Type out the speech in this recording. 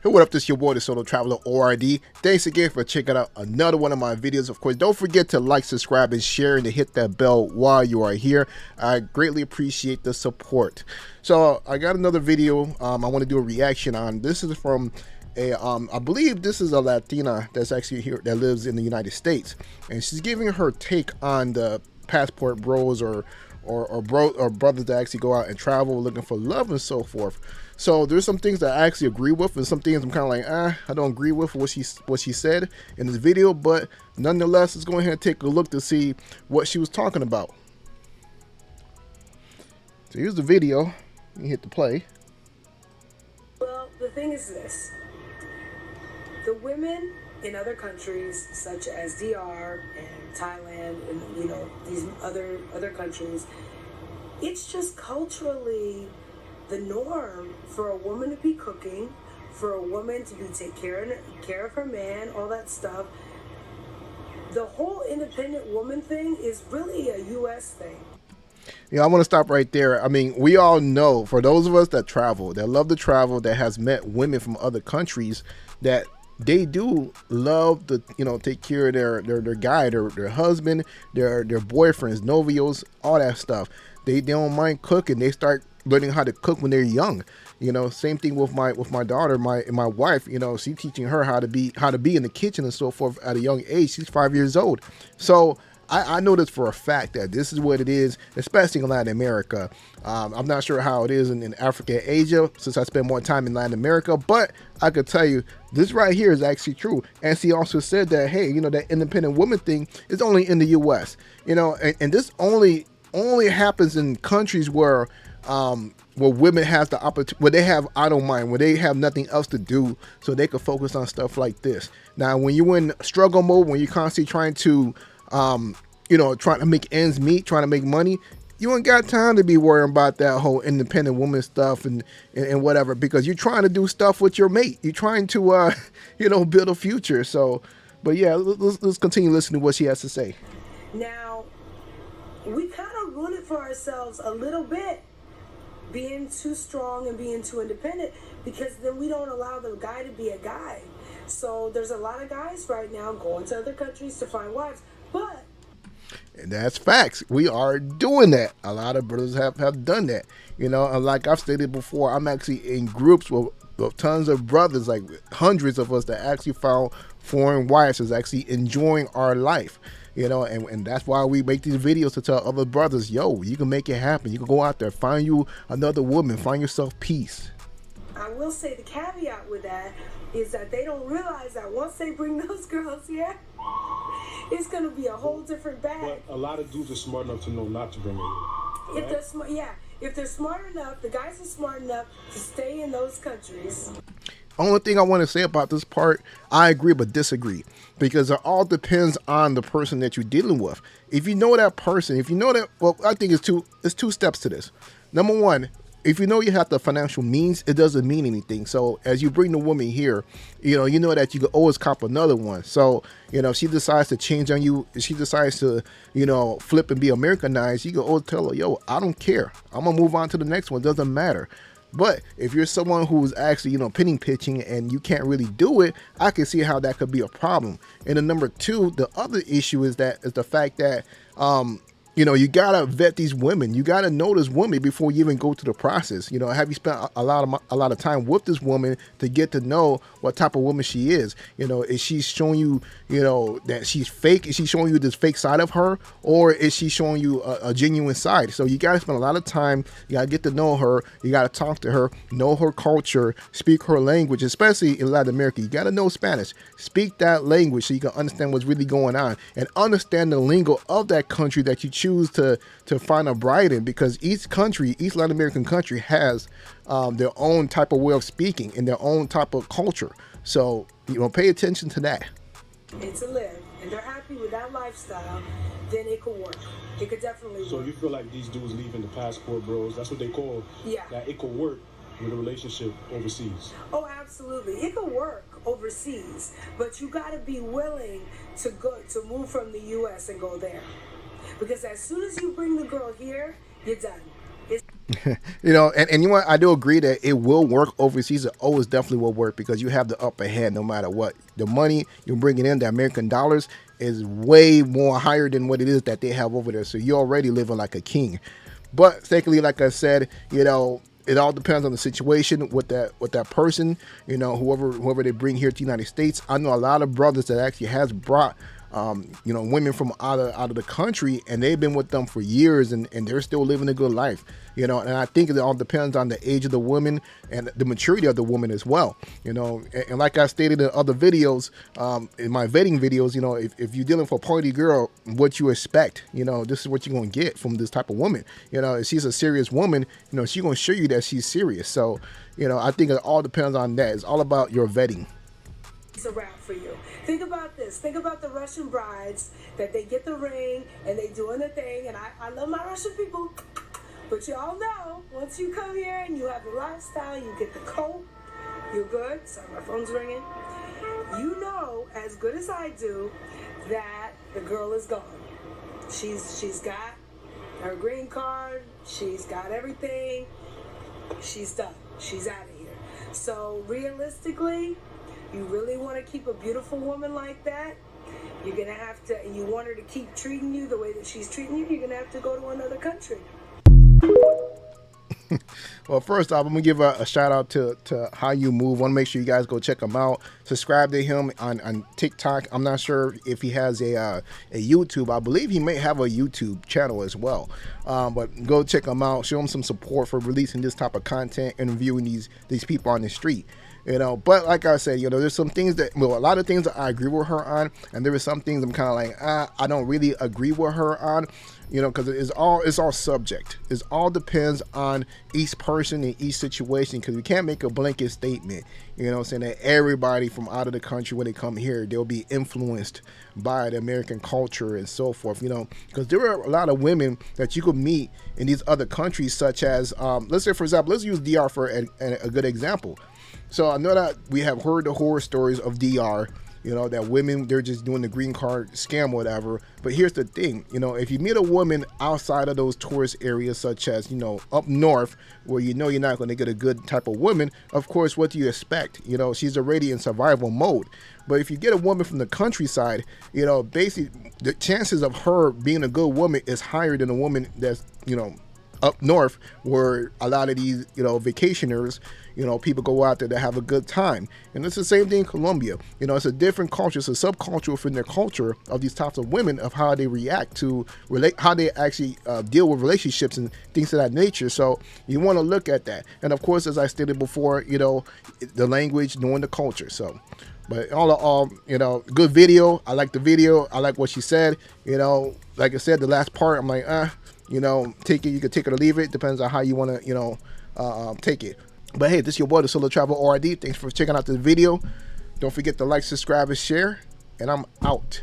Hey, what up, this is your boy, the Solo Traveler ORD. Thanks again for checking out another one of my videos. Of course, don't forget to like, subscribe, and share, and to hit that bell while you are here. I greatly appreciate the support. So I got another video I want to do a reaction on. This is from a I believe this is a Latina that's actually here, that lives in the United States, and she's giving her take on the passport bros or brothers that actually go out and travel looking for love and so forth. So there's some things that I actually agree with, and some things I'm kind of like, I don't agree with what she said in this video. But nonetheless, let's go ahead and take a look to see what she was talking about. So here's the video. You hit the play. Well, the thing is this: the women in other countries such as DR and Thailand and these other countries, it's just culturally the norm for a woman to be cooking, for a woman to be take care of her man, all that stuff. The whole independent woman thing is really a US thing. Yeah, I want to stop right there. I mean, we all know, for those of us that travel, that love to travel, that has met women from other countries, that they do love to, take care of their guy, their husband, their boyfriends, novios, all that stuff. They don't mind cooking. They start learning how to cook when they're young. Same thing with my daughter, my wife. She's teaching her how to be in the kitchen and so forth at a young age. She's 5 years old. So I know this for a fact that this is what it is, especially in Latin America. I'm not sure how it is in Africa and Asia, since I spend more time in Latin America, but I could tell you this right here is actually true. And she also said that, hey, that independent woman thing is only in the US, and this only happens in countries where women has the opportunity, where they have idle mind, where they have nothing else to do, so they can focus on stuff like this. Now, when you're in struggle mode, when you're constantly trying to trying to make ends meet, trying to make money, you ain't got time to be worrying about that whole independent woman stuff and whatever, because you're trying to do stuff with your mate. You're trying to build a future. So, but yeah, let's continue listening to what she has to say. Now, we kind of ruin it for ourselves a little bit, being too strong and being too independent, because then we don't allow the guy to be a guy. So there's a lot of guys right now going to other countries to find wives, but... And that's facts. We are doing that. A lot of brothers have done that. And like I've stated before, I'm actually in groups with tons of brothers, like hundreds of us, that actually found foreign wives, is actually enjoying our life. And that's why we make these videos, to tell other brothers, yo, you can make it happen. You can go out there, find you another woman, find yourself peace. I will say the caveat with that is that they don't realize that once they bring those girls here, it's going to be a whole different bag. But a lot of dudes are smart enough to know not to bring it in. Right? If they're smart, yeah. If they're smart enough, the guys are smart enough to stay in those countries. Only thing I want to say about this part, I agree but disagree, because it all depends on the person that you're dealing with. If you know that person, well, I think it's two steps to this. Number one, if you know you have the financial means, it doesn't mean anything. So as you bring the woman here, you know that you can always cop another one. So, if she decides to change on you, if she decides to, flip and be Americanized, you can always tell her, yo, I don't care. I'm going to move on to the next one. It doesn't matter. But if you're someone who's actually, pitching and you can't really do it, I can see how that could be a problem. And then number two, the other issue is the fact that, you gotta vet these women. You gotta know this woman before you even go to the process. Have you spent a lot of time with this woman to get to know what type of woman she is? Is she showing you, that she's fake? Is she showing you this fake side of her, or is she showing you a genuine side? So you gotta spend a lot of time. You gotta get to know her. You gotta talk to her, know her culture, speak her language, especially in Latin America. You gotta know Spanish. Speak that language so you can understand what's really going on, and understand the lingo of that country that you choose to find a bride in, because each Latin American country has their own type of way of speaking and their own type of culture. So pay attention to that. It's a live, and they're happy with that lifestyle, then it could work. It could definitely work. So you feel like these dudes leaving the passport bros, that's what they call, yeah, that it could work with a relationship overseas? Oh, absolutely. It could work overseas, but you got to be willing to move from the US and go there. Because as soon as you bring the girl here, you're done. It's You know, and you know what? I do agree that it will work overseas. It always definitely will work because you have the upper hand no matter what. The money you're bringing in, the American dollars, is way more higher than what it is that they have over there. So you're already living like a king. But secondly, like I said, you know, it all depends on the situation with that person. You know, whoever they bring here to the United States. I know a lot of brothers that actually has brought you know, women from out of the country, and they've been with them for years, and they're still living a good life. You know, and I think it all depends on the age of the woman and the maturity of the woman as well. You know, and like I stated in other videos, in my vetting videos, you know, if you're dealing for a party girl, what you expect, you know, this is what you're gonna get from this type of woman. You know, if she's a serious woman, you know, she's gonna show you that she's serious. So, you know, I think it all depends on that. It's all about your vetting. a wrap for you. Think about this. Think about the Russian brides that they get the ring and they doing the thing. And I love my Russian people. But y'all know, once you come here and you have the lifestyle, you get the coat, you're good. Sorry, my phone's ringing. You know, as good as I do, that the girl is gone. She's got her green card. She's got everything. She's done. She's out of here. So realistically, you really want to keep a beautiful woman like that, you're going to have to, you want her to keep treating you the way that she's treating you, you're going to have to go to another country. Well, first off, I'm gonna give a shout out to How You Move. Want to make sure you guys go check him out. Subscribe to him on TikTok. I'm not sure if he has a YouTube. I believe he may have a YouTube channel as well. But go check him out. Show him some support for releasing this type of content, interviewing these people on the street. You know, but like I said, you know, there's some things that, well, a lot of things that I agree with her on, and there are some things I'm kind of like, I don't really agree with her on, you know, because it's all subject. It all depends on each person and each situation, because we can't make a blanket statement, you know, saying that everybody from out of the country, when they come here, they'll be influenced by the American culture and so forth, you know, because there are a lot of women that you could meet in these other countries, such as, let's say, for example, let's use DR for a good example. So I know that we have heard the horror stories of DR, you know, that women, they're just doing the green card scam or whatever. But here's the thing, you know, if you meet a woman outside of those tourist areas, such as, you know, up north, where you know you're not going to get a good type of woman, of course, what do you expect? You know, she's already in survival mode. But if you get a woman from the countryside, you know, basically the chances of her being a good woman is higher than a woman that's, you know, up north, where a lot of these, you know, vacationers, you know, people go out there to have a good time. And it's the same thing in Colombia. You know, it's a different culture. It's a subculture within their culture of these types of women, of how they react to how they actually deal with relationships and things of that nature. So you want to look at that. And of course, as I stated before, you know, the language, knowing the culture. So, but all in all, you know, good video. I like the video. I like what she said. You know, like I said, the last part, I'm like, you know, take it. You can take it or leave it. Depends on how you want to, you know, take it. But hey, this is your boy, the Solo Travel ORD. Thanks for checking out this video. Don't forget to like, subscribe, and share. And I'm out.